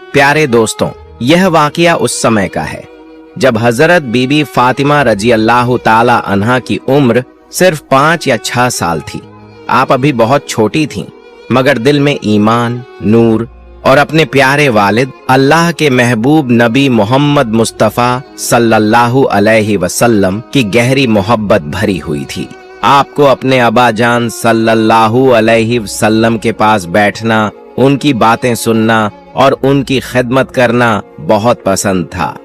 प्यारे दोस्तों, यह वाकया उस समय का है जब हजरत बीबी फातिमा रजी अल्लाह ताला अन्हा की उम्र सिर्फ 5 या 6 साल थी। आप अभी बहुत छोटी थीं, मगर दिल में ईमान, नूर और अपने प्यारे वालिद अल्लाह के महबूब नबी मोहम्मद मुस्तफ़ा सल्लल्लाहु अलैहि वसल्लम की गहरी मोहब्बत भरी हुई थी। आपको अपने अबा जान सल्लल्लाहु अलैहि वसल्लम के पास बैठना, उनकी बातें सुनना और उनकी खिदमत करना बहुत पसंद था।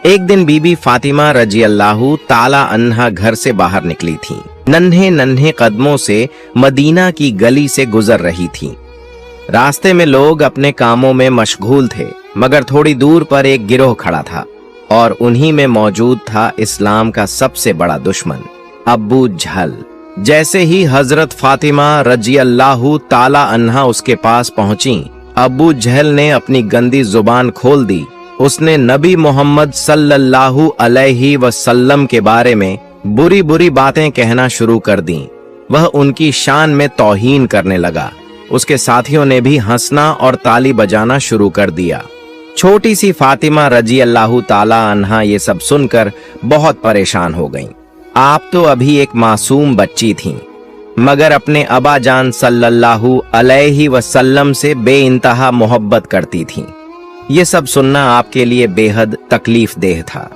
एक दिन बीबी फातिमा रजी अल्लाह ताला अन्हा घर से बाहर निकली थीं। नन्हे नन्हे कदमों से मदीना की गली से गुजर रही थीं। रास्ते में लोग अपने कामों में मशगूल थे, मगर थोड़ी दूर पर एक गिरोह खड़ा था और उन्हीं में मौजूद था इस्लाम का सबसे बड़ा दुश्मन अबू जहल। जैसे ही हजरत फातिमा रजी अल्लाह ताला अन्हा उसके पास पहुंची, अबू जहल ने अपनी गंदी जुबान खोल दी। उसने नबी मोहम्मद सल्लल्लाहु अलैहि वसल्लम के बारे में बुरी बुरी बातें कहना शुरू कर दी। वह उनकी शान में तौहीन करने लगा। उसके साथियों ने भी हंसना और ताली बजाना शुरू कर दिया। छोटी सी फातिमा रजी अल्लाह ताला अन्हा ये सब सुनकर बहुत परेशान हो गईं। आप तो अभी एक मासूम बच्ची थीं, मगर अपने अबा जान सल्लल्लाहु अलैहि वसल्लम से बेइंतहा मोहब्बत करती थीं। ये सब सुनना आपके लिए बेहद तकलीफ देह था।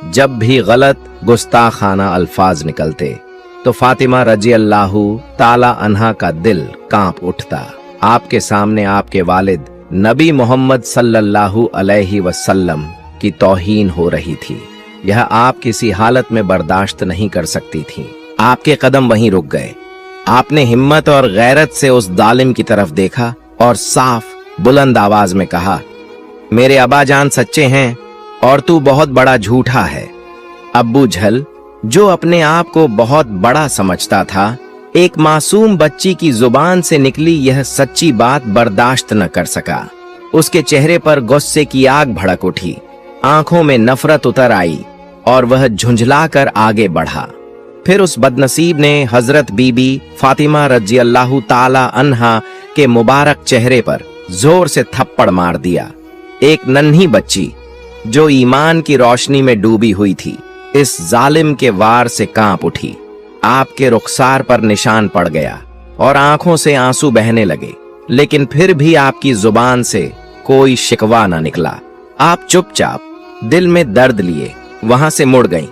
जब भी गलत गुस्ताखाना अल्फाज निकलते तो फातिमा रजी अल्लाह ताला अन्हा का दिल कांप उठता। आपके सामने आपके वालिद नबी मोहम्मद सल्लल्लाहु अलैहि वसल्लम की तौहीन हो रही थी। यह आप किसी हालत में बर्दाश्त नहीं कर सकती थीं। आपके कदम वहीं रुक गए। आपने हिम्मत और गैरत से उस जालिम की तरफ देखा और साफ बुलंद आवाज में कहा, मेरे अबा जान सच्चे हैं और तू बहुत बड़ा झूठा है। अबू जहल, जो अपने आप को बहुत बड़ा समझता था, एक मासूम बच्ची की जुबान से निकली यह सच्ची बात बर्दाश्त न कर सका। उसके चेहरे पर गुस्से की आग भड़क उठी, आंखों में नफरत उतर आई और वह झुंझलाकर आगे बढ़ा। फिर उस बदनसीब ने हजरत बीबी फातिमा रजी अल्लाह ताला अन्हा के मुबारक चेहरे पर जोर से थप्पड़ मार दिया। एक नन्ही बच्ची जो ईमान की रोशनी में डूबी हुई थी, इस जालिम के वार से कांप उठी। आपके रुखसार पर निशान पड़ गया और आंखों से आंसू बहने लगे, लेकिन फिर भी आपकी जुबान से कोई शिकवा न निकला। आप चुपचाप दिल में दर्द लिए वहां से मुड़ गईं।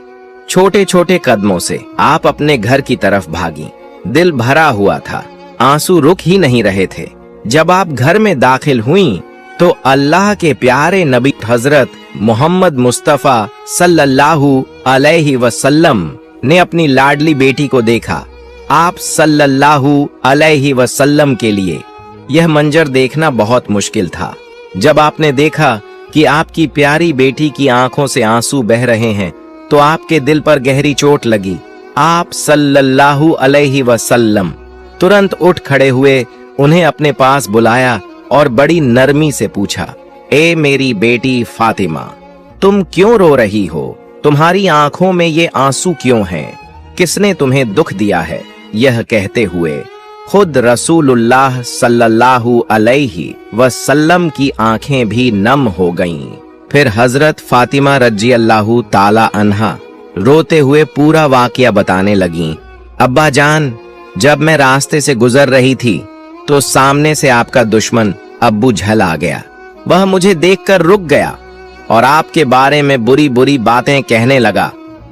छोटे छोटे कदमों से आप अपने घर की तरफ भागी। दिल भरा हुआ था, आंसू रुक ही नहीं रहे थे। जब आप घर में दाखिल हुईं तो अल्लाह के प्यारे नबी हजरत मोहम्मद मुस्तफ़ा सल्लल्लाहु अलैहि वसल्लम ने अपनी लाडली बेटी को देखा। आप सल्लल्लाहु अलैहि वसल्लम के लिए यह मंजर देखना बहुत मुश्किल था। जब आपने देखा कि आपकी प्यारी बेटी की आंखों से आंसू बह रहे हैं तो आपके दिल पर गहरी चोट लगी। आप सल्लल्लाहु अलैहि वसल्लम तुरंत उठ खड़े हुए, उन्हें अपने पास बुलाया और बड़ी नरमी से पूछा, ए मेरी बेटी फातिमा, तुम क्यों रो रही हो? तुम्हारी आंखों में ये आंसू क्यों हैं? किसने तुम्हें दुख दिया है? यह कहते हुए खुद रसूलुल्लाह सल्लल्लाहु अलैहि वसल्लम की आंखें भी नम हो गईं। फिर हजरत फातिमा रजी अल्लाह ताला अन्हा रोते हुए पूरा वाकया बताने लगीं। अब्बा जान, जब मैं रास्ते से गुजर रही थी तो सामने से आपका दुश्मन अबू जहल आ गया। वह मुझे देखकर रुक गया और आपके बारे में बुरी बुरी बातें कहने लगा।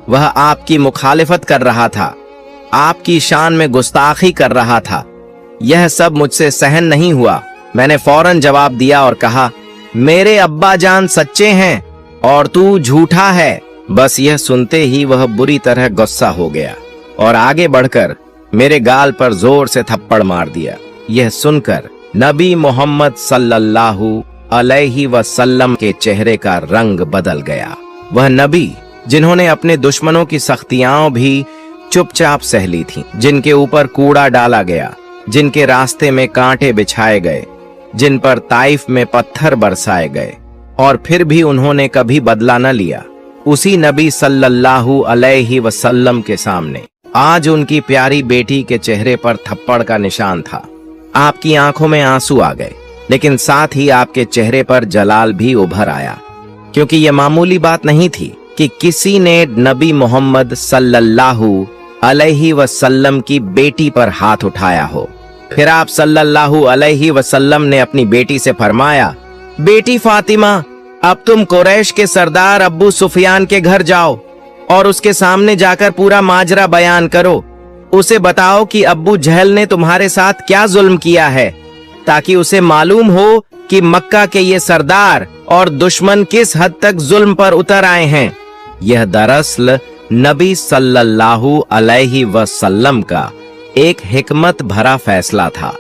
वह आपकी मुखालिफत कर रहा था, आपकी शान में गुस्ताखी कर रहा था। यह सब मुझसे सहन नहीं हुआ। मैंने फौरन जवाब दिया और कहा, मेरे अब्बा जान सच्चे हैं और तू झूठा है। बस यह सुनते ही वह बुरी तरह गुस्सा हो गया और आगे बढ़कर मेरे गाल पर जोर से थप्पड़ मार दिया। यह सुनकर नबी मोहम्मद सल्लल्लाहु अलैहि वसल्लम के चेहरे का रंग बदल गया। वह नबी जिन्होंने अपने दुश्मनों की सख्तियां भी चुपचाप सह ली थीं, जिनके ऊपर कूड़ा डाला गया, जिनके रास्ते में कांटे बिछाए गए, जिन पर ताइफ में पत्थर बरसाए गए, और फिर भी उन्होंने कभी बदला न लिया। उसी नबी सल्लल्लाहु अलैहि वसल्लम के सामने आज उनकी प्यारी बेटी के चेहरे पर थप्पड़ का निशान था। आपकी आंखों में आंसू आ गए, लेकिन साथ ही आपके चेहरे पर जलाल भी उभर आया, क्योंकि यह मामूली बात नहीं थी कि किसी ने नबी मोहम्मद सल्लल्लाहु अलैहि वसल्लम की बेटी पर हाथ उठाया हो। फिर आप सल्लल्लाहु अलैहि वसल्लम ने अपनी बेटी से फरमाया, बेटी फातिमा, अब तुम कुरैश के सरदार अब्बू सुफियान के घर जाओ और उसके सामने जाकर पूरा माजरा बयान करो। उसे बताओ कि अब्बू जहल ने तुम्हारे साथ क्या जुल्म किया है, ताकि उसे मालूम हो कि मक्का के ये सरदार और दुश्मन किस हद तक जुल्म पर उतर आए हैं। यह दरअसल नबी सल्लल्लाहु अलैहि वसल्लम का एक हिकमत भरा फैसला था।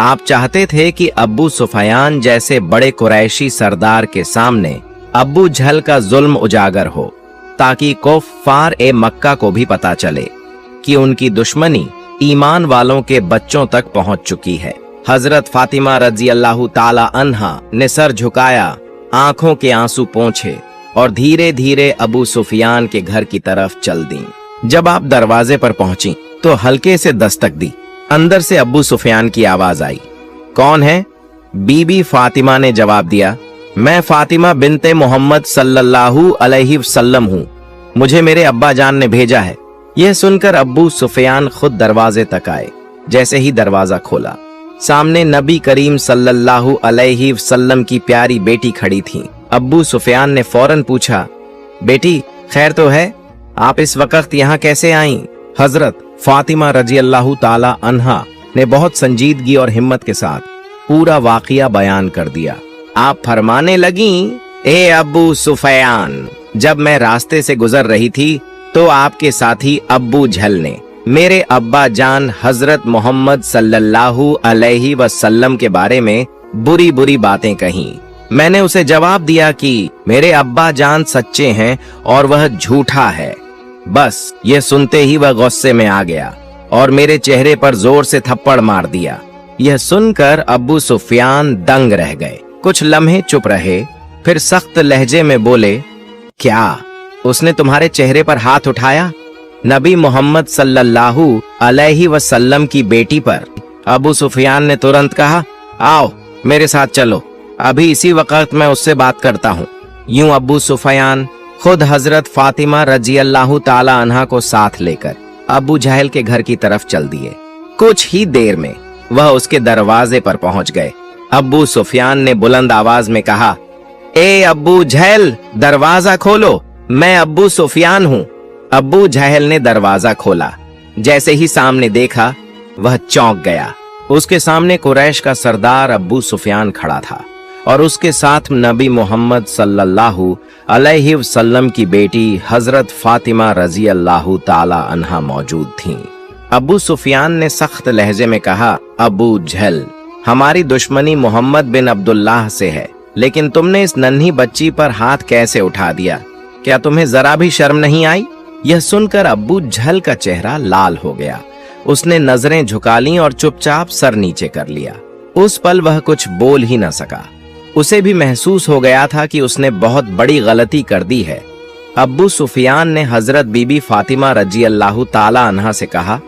आप चाहते थे कि अब्बू सुफियान जैसे बड़े कुरैशी सरदार के सामने अब्बू जहल का जुल्म उजागर हो, ताकि कुफ्फार ए मक्का को भी पता चले कि उनकी दुश्मनी ईमान वालों के बच्चों तक पहुंच चुकी है। हजरत फातिमा रजी अल्लाह ताला अन्हा ने सर झुकाया, आंखों के आंसू पोंछे और धीरे धीरे अबू सुफियान के घर की तरफ चल दी। जब आप दरवाजे पर पहुंची तो हल्के से दस्तक दी। अंदर से अब्बू सुफियान की आवाज आई, कौन है? बीबी फातिमा ने जवाब दिया, मैं फातिमा बिनते मोहम्मद सल्लल्लाहु अलैहि वसल्लम हूँ, मुझे मेरे अब्बा जान ने भेजा है। यह सुनकर अब्बू सुफियान खुद दरवाजे तक आए। जैसे ही दरवाजा खोला, सामने नबी करीम सल्लल्लाहु अलैहि वसल्लम की प्यारी बेटी खड़ी थी। अब्बू सुफियान ने फौरन पूछा, बेटी खैर तो है? आप इस वक्त यहाँ कैसे आईं? हजरत फातिमा रजी अल्लाह ताला अन्हा ने बहुत संजीदगी और हिम्मत के साथ पूरा वाकया बयान कर दिया। आप फरमाने लगी, ए अब्बू सुफियान, जब मैं रास्ते से गुजर रही थी तो आपके साथी अब्बू जहल ने मेरे अब्बा जान हजरत मोहम्मद सल्लल्लाहु अलैहि वसल्लम के बारे में बुरी बुरी बातें कही। मैंने उसे जवाब दिया कि मेरे अब्बा जान सच्चे हैं और वह झूठा है। बस ये सुनते ही वह गुस्से में आ गया और मेरे चेहरे पर जोर से थप्पड़ मार दिया। यह सुनकर अब्बू सुफियान दंग रह गए। कुछ लम्हे चुप रहे, फिर सख्त लहजे में बोले, क्या उसने तुम्हारे चेहरे पर हाथ उठाया? नबी मोहम्मद सल्लल्लाहु अलैहि वसल्लम की बेटी पर? अबू सुफियान ने तुरंत कहा, आओ मेरे साथ चलो, अभी इसी वक्त मैं उससे बात करता हूँ। यूं अबू सुफियान खुद हजरत फातिमा रजी अल्लाह ताला अन्हा को साथ लेकर अबू जहल के घर की तरफ चल दिए। कुछ ही देर में वह उसके दरवाजे पर पहुंच गए। अबू सुफियान ने बुलंद आवाज में कहा, ए अबू जहल, दरवाजा खोलो, मैं अबू सुफियान हूँ। अबू जहल ने दरवाजा खोला। जैसे ही सामने देखा, वह चौंक गया। उसके सामने कुरैश का सरदार अबू सुफियान खड़ा था और उसके साथ नबी मोहम्मद सल्लल्लाहु अलैहि वसल्लम की बेटी हजरत फातिमा रजी अल्लाह ताला अन्हा मौजूद थीं। अबू सुफियान ने सख्त लहजे में कहा, अबू जहल, हमारी दुश्मनी मोहम्मद बिन अब्दुल्लाह से है, लेकिन तुमने इस नन्ही बच्ची पर हाथ कैसे उठा दिया? क्या तुम्हें जरा भी शर्म नहीं आई? यह सुनकर अबू जहल का चेहरा लाल हो गया। उसने नजरें झुका लीं और चुपचाप सर नीचे कर लिया। उस पल वह कुछ बोल ही न सका। उसे भी महसूस हो गया था कि उसने बहुत बड़ी गलती कर दी है। अब्बू सुफियान ने हजरत बीबी फातिमा रजी अल्लाह ताला अन्हा से कहा,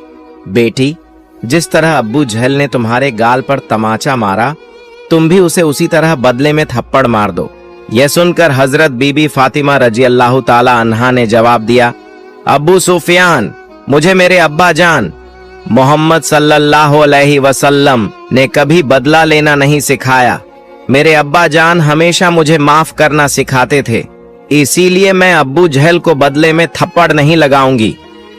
बेटी, जिस तरह अब्बू जहल ने तुम्हारे गाल पर तमाचा मारा, तुम भी उसे उसी तरह बदले में थप्पड़ मार दो। यह सुनकर हजरत बीबी फातिमा रजी अल्लाह ताला अन्हा ने जवाब दिया, अब्बू सुफियान, मुझे मेरे अब्बा जान मोहम्मद सल्लल्लाहु अलैहि वसल्लम ने कभी बदला लेना नहीं सिखाया। मेरे अब्बा जान हमेशा मुझे माफ करना सिखाते थे, इसीलिए मैं अब्बू जहल को बदले में थप्पड़ नहीं लगाऊंगी।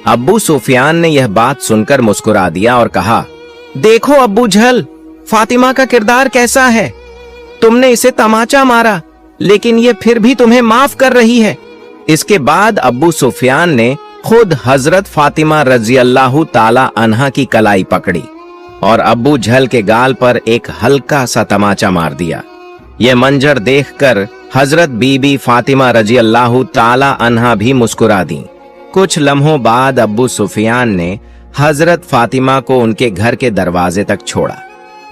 अब्बू सुफियान ने यह बात सुनकर मुस्कुरा दिया और कहा, देखो अब्बू जहल, फातिमा का किरदार कैसा है। तुमने इसे तमाचा मारा, लेकिन ये फिर भी तुम्हें माफ कर रही है। इसके बाद अब्बू सुफियान ने खुद हजरत फातिमा रजी अल्लाह ताला अन्हा की कलाई पकड़ी और अब्बू जहल के गाल पर एक हल्का सा तमाचा मार दिया। यह मंजर देखकर हजरत बीबी फातिमा रजी अल्लाह ताला अन्हा भी मुस्कुरा दी। कुछ लम्हों बाद अब्बू सुफियान ने हजरत फातिमा को उनके घर के दरवाजे तक छोड़ा।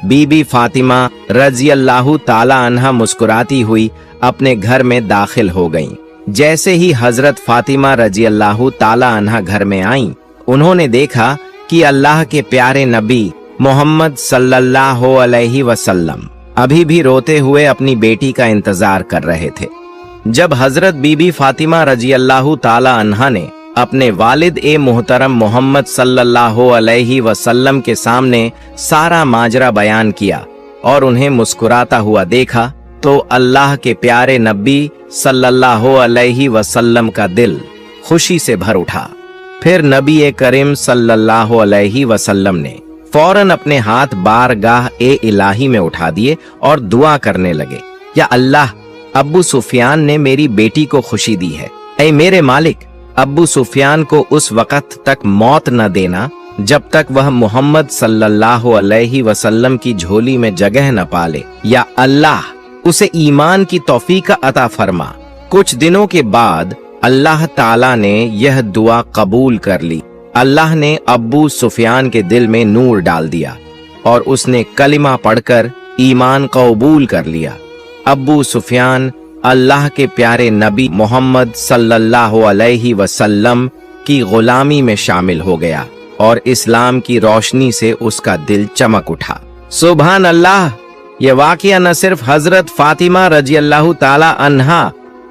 बीबी फातिमा रजी अल्लाह ताला अन्हा मुस्कुराती हुई अपने घर में दाखिल हो गईं। जैसे ही हजरत फातिमा रजी अल्लाह ताला अन्हा घर में आईं, उन्होंने देखा कि अल्लाह के प्यारे नबी मोहम्मद सल्लल्लाहु अलैहि वसल्लम अभी भी रोते हुए अपनी बेटी का इंतजार कर रहे थे। जब हजरत बीबी फातिमा रजी अल्लाह ताला अन्हा ने अपने वालिद ए मोहतरम मोहम्मद सल्लल्लाहु अलैहि वसल्लम के सामने सारा माजरा बयान किया और उन्हें मुस्कुराता हुआ देखा तो अल्लाह के प्यारे नबी सल्लल्लाहु अलैहि वसल्लम का दिल खुशी से भर उठा। फिर नबी करीम सल्लल्लाहु अलैहि वसल्लम ने फौरन अपने हाथ बारगाह ए इलाही में उठा दिए और दुआ करने लगे, या अल्लाह, अब्बू सुफियान ने मेरी बेटी को खुशी दी है। ऐ मेरे मालिक, अब्बू सुफियान को उस वक़्त तक मौत न देना जब तक वह मोहम्मद सल्लल्लाहु अलैहि वसल्लम की झोली में जगह न पाले। या अल्लाह, उसे ईमान की तौफीक अता फरमा। कुछ दिनों के बाद अल्लाह ताला ने यह दुआ कबूल कर ली। अल्लाह ने अब्बू सुफियान के दिल में नूर डाल दिया और उसने कलिमा पढ़कर ईमान कबूल कर लिया। अब्बू सुफियान अल्लाह के प्यारे नबी मोहम्मद सल्लल्लाहु अलैहि वसल्लम की गुलामी में शामिल हो गया और इस्लाम की रोशनी से उसका दिल चमक उठा। सुभान अल्लाह! यह वाकया न सिर्फ हजरत फातिमा रजी अल्लाह ताला अन्हा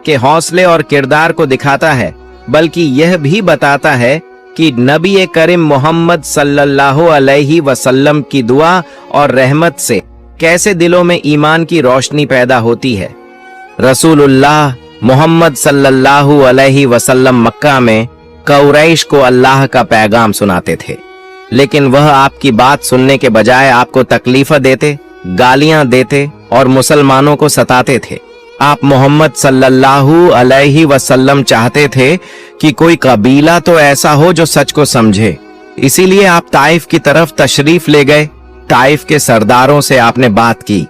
के हौसले और किरदार को दिखाता है, बल्कि यह भी बताता है कि नबी करीम मोहम्मद सल्लल्लाहु अलैहि वसल्लम की दुआ और रहमत से कैसे दिलों में ईमान की रोशनी पैदा होती है। रसूलुल्लाह मोहम्मद सल्लल्लाहु अलैहि वसल्लम मक्का में कुरैश को अल्लाह का पैगाम सुनाते थे, लेकिन वह आपकी बात सुनने के बजाय आपको तकलीफ देते, गालियां देते और मुसलमानों को सताते थे। आप मोहम्मद सल्लल्लाहु अलैहि वसल्लम चाहते थे कि कोई कबीला तो ऐसा हो जो सच को समझे, इसीलिए आप ताइफ की तरफ तशरीफ ले गए। ताइफ के सरदारों से आपने बात की,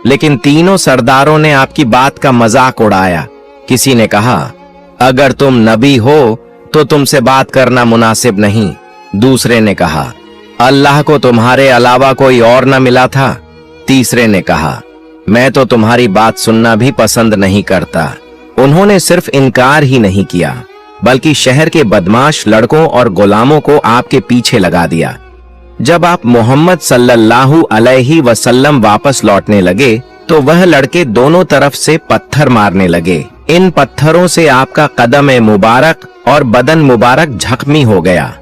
लेकिन तीनों सरदारों ने आपकी बात का मजाक उड़ाया। किसी ने कहा, अगर तुम नबी हो तो तुमसे बात करना मुनासिब नहीं। दूसरे ने कहा, अल्लाह को तुम्हारे अलावा कोई और न मिला था। तीसरे ने कहा, मैं तो तुम्हारी बात सुनना भी पसंद नहीं करता। उन्होंने सिर्फ इनकार ही नहीं किया, बल्कि शहर के बदमाश लड़कों और गुलामों को आपके पीछे लगा दिया। जब आप मोहम्मद सल्लल्लाहु अलैहि वसल्लम वापस लौटने लगे तो वह लड़के दोनों तरफ से पत्थर मारने लगे। इन पत्थरों से आपका कदम मुबारक और बदन मुबारक जख्मी हो गया।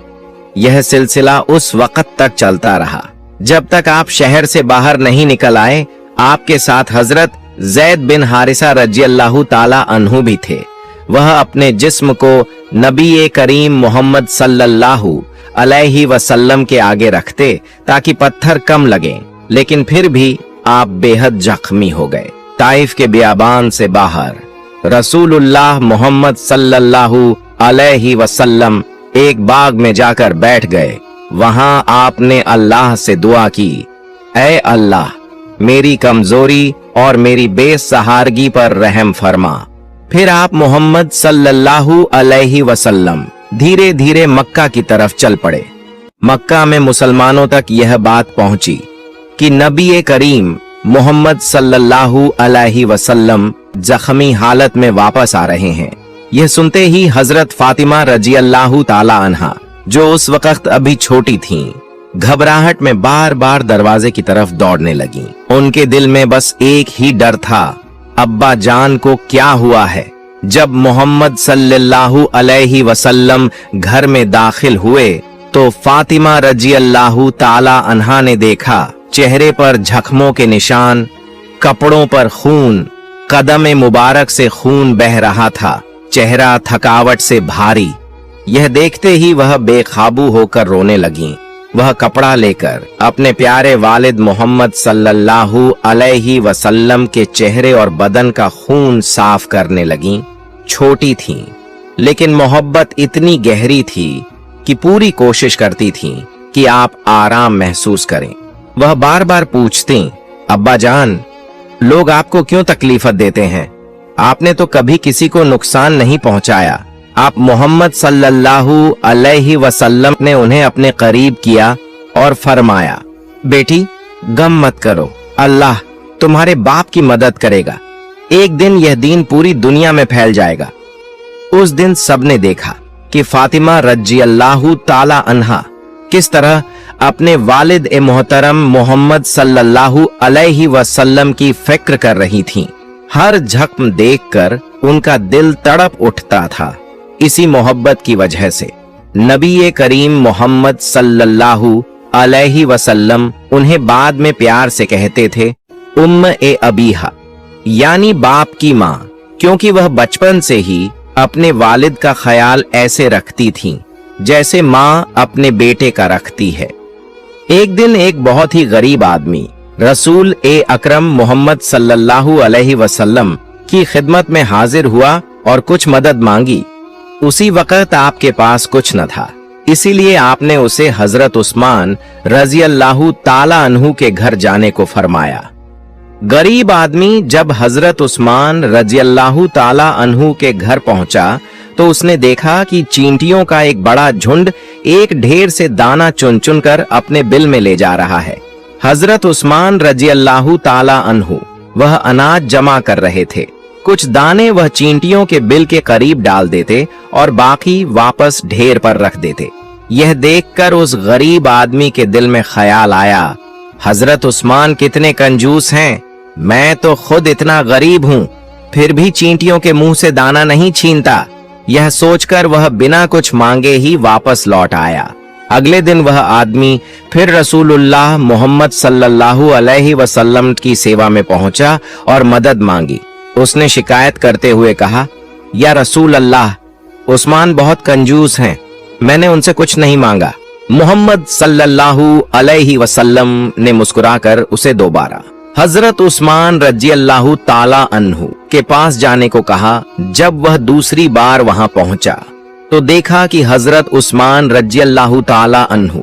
यह सिलसिला उस वक्त तक चलता रहा जब तक आप शहर से बाहर नहीं निकल आए। आपके साथ हजरत जैद बिन हारिसा रजी अल्लाह ताला अन्हु भी थे। वह अपने जिस्म को नबी करीम मोहम्मद सल्लल्लाहु अलैहि वसल्लम के आगे रखते ताकि पत्थर कम लगे, लेकिन फिर भी आप बेहद जख्मी हो गए। ताइफ के बियाबान से बाहर रसूलुल्लाह मोहम्मद सल्लल्लाहु अलैहि वसल्लम एक बाग में जाकर बैठ गए। वहां आपने अल्लाह से दुआ की, ऐ अल्लाह, मेरी कमजोरी और मेरी बेसहारगी पर रहम फरमा। फिर आप मोहम्मद सल्लल्लाहु अलैहि वसल्लम धीरे धीरे मक्का की तरफ चल पड़े। मक्का में मुसलमानों तक यह बात पहुंची कि नबी करीम मोहम्मद सल्लल्लाहु अलैहि वसल्लम जख्मी हालत में वापस आ रहे हैं। यह सुनते ही हजरत फातिमा रजी अल्लाह ताला अन्हा, जो उस वक्त अभी छोटी थीं, घबराहट में बार बार दरवाजे की तरफ दौड़ने लगीं। उनके दिल में बस एक ही डर था, अब्बा जान को क्या हुआ है। जब मोहम्मद सल्लल्लाहु अलैहि वसल्लम घर में दाखिल हुए तो फातिमा रजी अल्लाह ताला अन्हा ने देखा चेहरे पर जख्मों के निशान, कपड़ों पर खून, कदम मुबारक से खून बह रहा था, चेहरा थकावट से भारी। यह देखते ही वह बेकाबू होकर रोने लगीं। वह कपड़ा लेकर अपने प्यारे वालिद मोहम्मद सल्लल्लाहु अलैहि वसल्लम के चेहरे और बदन का खून साफ करने लगीं। छोटी थीं, लेकिन मोहब्बत इतनी गहरी थी कि पूरी कोशिश करती थीं कि आप आराम महसूस करें। वह बार बार पूछती, अब्बा जान, लोग आपको क्यों तकलीफत देते हैं? आपने तो कभी किसी को नुकसान नहीं पहुंचाया। आप मोहम्मद सल्लल्लाहु अलैहि वसल्लम ने उन्हें अपने करीब किया और फरमाया, बेटी गम मत करो, अल्लाह तुम्हारे बाप की मदद करेगा। एक दिन यह दीन पूरी दुनिया में फैल जाएगा। उस दिन सबने देखा कि फातिमा रजी अल्लाह ताला अन्हा किस तरह अपने वालिद ए मोहतरम मोहम्मद सल्लल्लाहु अलैहि वसल्लम की फिक्र कर रही थीं। हर झक्म देखकर उनका दिल तड़प उठता था। इसी मोहब्बत की वजह से नबी करीम मोहम्मद सल्लल्लाहु अलैहि वसल्लम उन्हें बाद में प्यार से कहते थे उम्म ए अबीहा, यानी बाप की माँ, क्योंकि वह बचपन से ही अपने वालिद का ख्याल ऐसे रखती थीं जैसे माँ अपने बेटे का रखती है। एक दिन एक बहुत ही गरीब आदमी रसूल ए अकरम मोहम्मद सल्लल्लाहु अलैहि वसल्लम की खिदमत में हाजिर हुआ और कुछ मदद मांगी। उसी वक्त आपके पास कुछ न था, इसीलिए आपने उसे हजरत उस्मान रजी अल्लाहु ताला अन्हु के घर जाने को फरमाया। गरीब आदमी जब हजरत उस्मान रजी अल्लाहु ताला अन्हु के घर पहुंचा तो उसने देखा कि चींटियों का एक बड़ा झुंड एक ढेर से दाना चुन चुन कर अपने बिल में ले जा रहा है। हजरत उस्मान रजी अल्लाहु ताला अन्हु वह अनाज जमा कर रहे थे। कुछ दाने वह चींटियों के बिल के करीब डाल देते और बाकी वापस ढेर पर रख देते। यह देखकर उस गरीब आदमी के दिल में ख्याल आया, हजरत उस्मान कितने कंजूस हैं। मैं तो खुद इतना गरीब हूँ, फिर भी चींटियों के मुंह से दाना नहीं छीनता। यह सोचकर वह बिना कुछ मांगे ही वापस लौट आया। अगले दिन वह आदमी फिर रसूलुल्लाह मोहम्मद सल्लल्लाहु अलैहि वसल्लम की सेवा में पहुंचा और मदद मांगी। उसने शिकायत करते हुए कहा, या रसूल अल्लाह, उस्मान बहुत कंजूस हैं, मैंने उनसे कुछ नहीं मांगा। मोहम्मद सल्लल्लाहु अलैहि वसल्लम ने मुस्कुराकर उसे दोबारा हजरत उस्मान रजी अल्लाहु ताला अन्हु के पास जाने को कहा। जब वह दूसरी बार वहां पहुंचा तो देखा कि हजरत उस्मान रजी अल्लाहु ताला अन्हु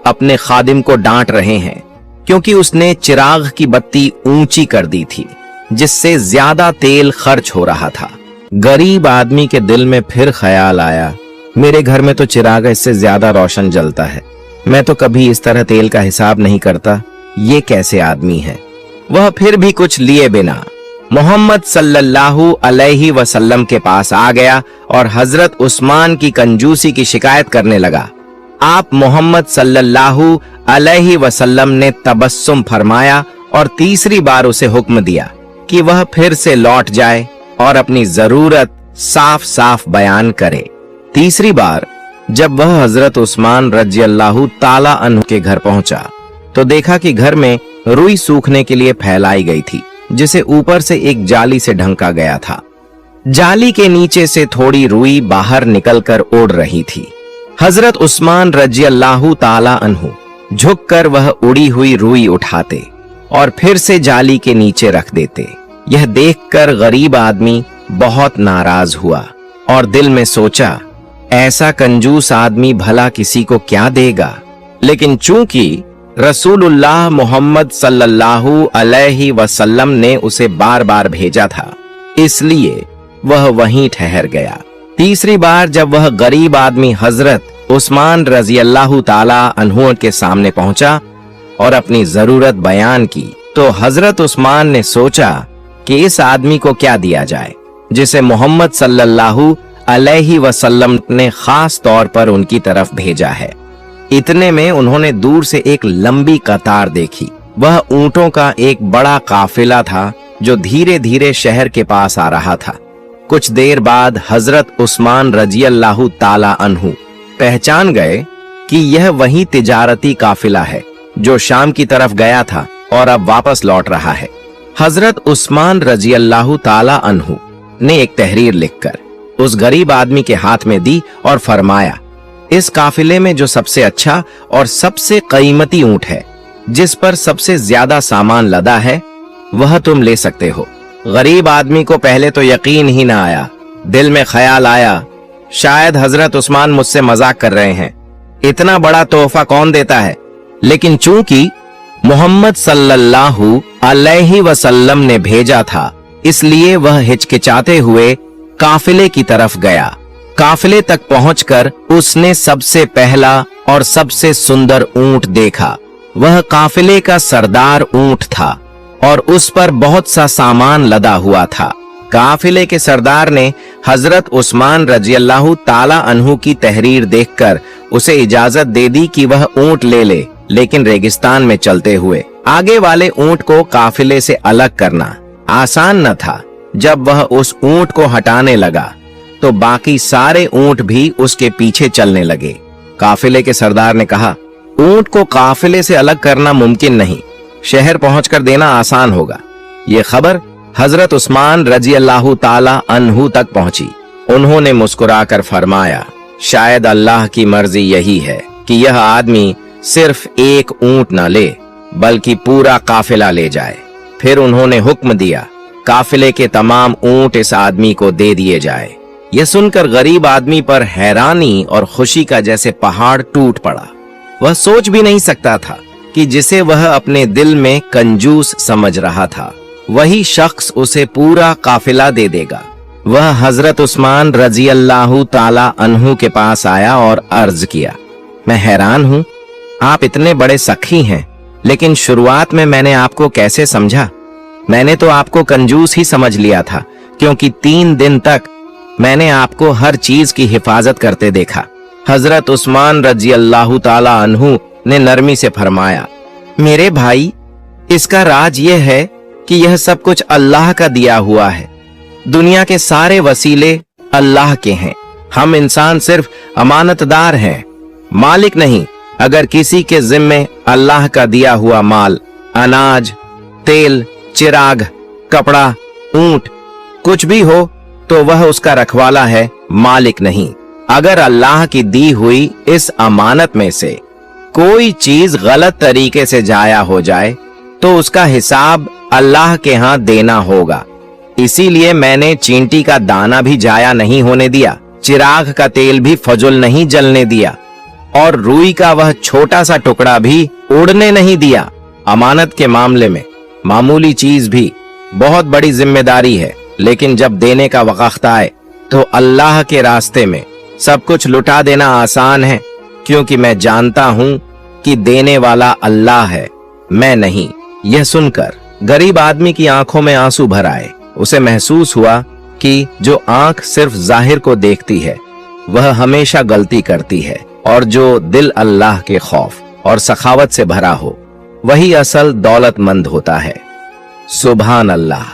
अपने खादिम को डांट रहे हैं, क्योंकि उसने चिराग की बत्ती ऊंची कर दी थी जिससे ज्यादा तेल खर्च हो रहा था। गरीब आदमी के दिल में फिर ख्याल आया, मेरे घर में तो चिराग इससे ज्यादा रोशन जलता है, मैं तो कभी इस तरह तेल का हिसाब नहीं करता, ये कैसे आदमी है। वह फिर भी कुछ लिए बिना मोहम्मद सल्लल्लाहु अलैहि वसल्लम के पास आ गया और हजरत उस्मान की कंजूसी की शिकायत करने लगा। आप मोहम्मद सल्लल्लाहु अलैहि वसल्लम ने तबस्सुम फरमाया और तीसरी बार उसे हुक्म दिया कि वह फिर से लौट जाए और अपनी जरूरत साफ साफ बयान करे। तीसरी बार जब वह हजरत उस्मान रजी अल्लाहु ताला अन्हु के घर पहुंचा तो देखा कि घर में रुई सूखने के लिए फैलाई गई थी, जिसे ऊपर से एक जाली से ढंका गया था। जाली के नीचे से थोड़ी रुई बाहर निकलकर उड़ रही थी। हजरत उस्मान रजी अल्लाहु ताला अन्हु झुककर वह उड़ी हुई रुई उठाते और फिर से जाली के नीचे रख देते। यह देखकर गरीब आदमी बहुत नाराज हुआ और दिल में सोचा, ऐसा कंजूस आदमी भला किसी को क्या देगा। लेकिन चूंकि रसूलुल्लाह मोहम्मद सल्लल्लाहु अलैहि वसल्लम ने उसे बार बार भेजा था, इसलिए वह वहीं ठहर गया। तीसरी बार जब वह गरीब आदमी हजरत उस्मान रजी अल्लाहु ताला अन्हु के सामने पहुंचा और अपनी जरूरत बयान की तो हजरत उस्मान ने सोचा कि इस आदमी को क्या दिया जाए जिसे मोहम्मद सल्लल्लाहु अलैहि वसल्लम ने खास तौर पर उनकी तरफ भेजा है। इतने में उन्होंने दूर से एक लंबी कतार देखी। वह ऊंटों का एक बड़ा काफिला था जो धीरे धीरे शहर के पास आ रहा था। कुछ देर बाद हजरत उस्मान रजी अल्लाहु ताला अन्हु पहचान गए कि यह वही तिजारती काफिला है जो शाम की तरफ गया था और अब वापस लौट रहा है। हजरत उस्मान रजी अल्लाहु ताला अन्हु ने एक तहरीर लिखकर उस गरीब आदमी के हाथ में दी और फरमाया, इस काफिले में जो सबसे अच्छा और सबसे कीमती ऊंट है, जिस पर सबसे ज्यादा सामान लदा है, वह तुम ले सकते हो। गरीब आदमी को पहले तो यकीन ही ना आया। दिल में ख्याल आया, शायद हजरत उस्मान मुझसे मजाक कर रहे हैं, इतना बड़ा तोहफा कौन देता है। लेकिन चूंकि मोहम्मद सल्लल्लाहु अलैहि वसल्लम ने भेजा था, इसलिए वह हिचकिचाते हुए काफिले की तरफ गया। काफिले तक पहुंचकर उसने सबसे पहला और सबसे सुंदर ऊंट देखा। वह काफिले का सरदार ऊंट था और उस पर बहुत सा सामान लदा हुआ था। काफिले के सरदार ने हजरत उस्मान रजी अल्लाहु ताला अन्हु की तहरीर देखकर उसे इजाजत दे दी कि वह ऊंट ले ले, लेकिन रेगिस्तान में चलते हुए आगे वाले ऊंट को काफिले से अलग करना आसान न था। जब वह उस ऊंट को हटाने लगा तो बाकी सारे ऊंट भी उसके पीछे चलने लगे। काफिले के सरदार ने कहा, ऊंट को काफिले से अलग करना मुमकिन नहीं, शहर पहुंचकर देना आसान होगा। ये खबर हजरत उस्मान रजी अल्लाह ताला अन्हु तक पहुंची। उन्होंने मुस्कुराकर फरमाया, शायद अल्लाह की मर्जी यही है कि यह आदमी सिर्फ एक ऊंट न ले बल्कि पूरा काफिला ले जाए। फिर उन्होंने हुक्म दिया, काफिले के तमाम ऊंट इस आदमी को दे दिए जाए। यह सुनकर गरीब आदमी पर हैरानी और खुशी का जैसे पहाड़ टूट पड़ा। वह सोच भी नहीं सकता था कि जिसे वह अपने दिल में कंजूस समझ रहा था, वही शख्स उसे पूरा काफिला दे देगा। वह हजरत उस्मान रजी अल्लाह ताला अन्हु के पास आया और अर्ज किया, मैं हैरान हूँ, आप इतने बड़े सखी हैं, लेकिन शुरुआत में मैंने आपको कैसे समझा? मैंने तो आपको कंजूस ही समझ लिया था, क्योंकि 3 दिन तक मैंने आपको हर चीज की हिफाजत करते देखा। हजरत उस्मान रजी अल्लाह ताला अन्हु ने नरमी से फरमाया, मेरे भाई, इसका राज यह है कि यह सब कुछ अल्लाह का दिया हुआ है। दुनिया के सारे वसीले अल्लाह के हैं। हम इंसान सिर्फ अमानतदार हैं, मालिक नहीं। अगर किसी के जिम्मे अल्लाह का दिया हुआ माल, अनाज, तेल, चिराग, कपड़ा, ऊंट कुछ भी हो तो वह उसका रखवाला है, मालिक नहीं। अगर अल्लाह की दी हुई इस अमानत में से कोई चीज गलत तरीके से जाया हो जाए तो उसका हिसाब अल्लाह के हाथ देना होगा। इसीलिए मैंने चींटी का दाना भी जाया नहीं होने दिया, चिराग का तेल भी फजुल नहीं जलने दिया और रुई का वह छोटा सा टुकड़ा भी उड़ने नहीं दिया। अमानत के मामले में मामूली चीज भी बहुत बड़ी जिम्मेदारी है, लेकिन जब देने का वक्त आए तो अल्लाह के रास्ते में सब कुछ लुटा देना आसान है, क्योंकि मैं जानता हूं कि देने वाला अल्लाह है, मैं नहीं। यह सुनकर गरीब आदमी की आंखों में आंसू भर आए। उसे महसूस हुआ कि जो आंख सिर्फ जाहिर को देखती है वह हमेशा गलती करती है, और जो दिल अल्लाह के खौफ और सखावत से भरा हो वही असल दौलतमंद होता है। सुभान अल्लाह।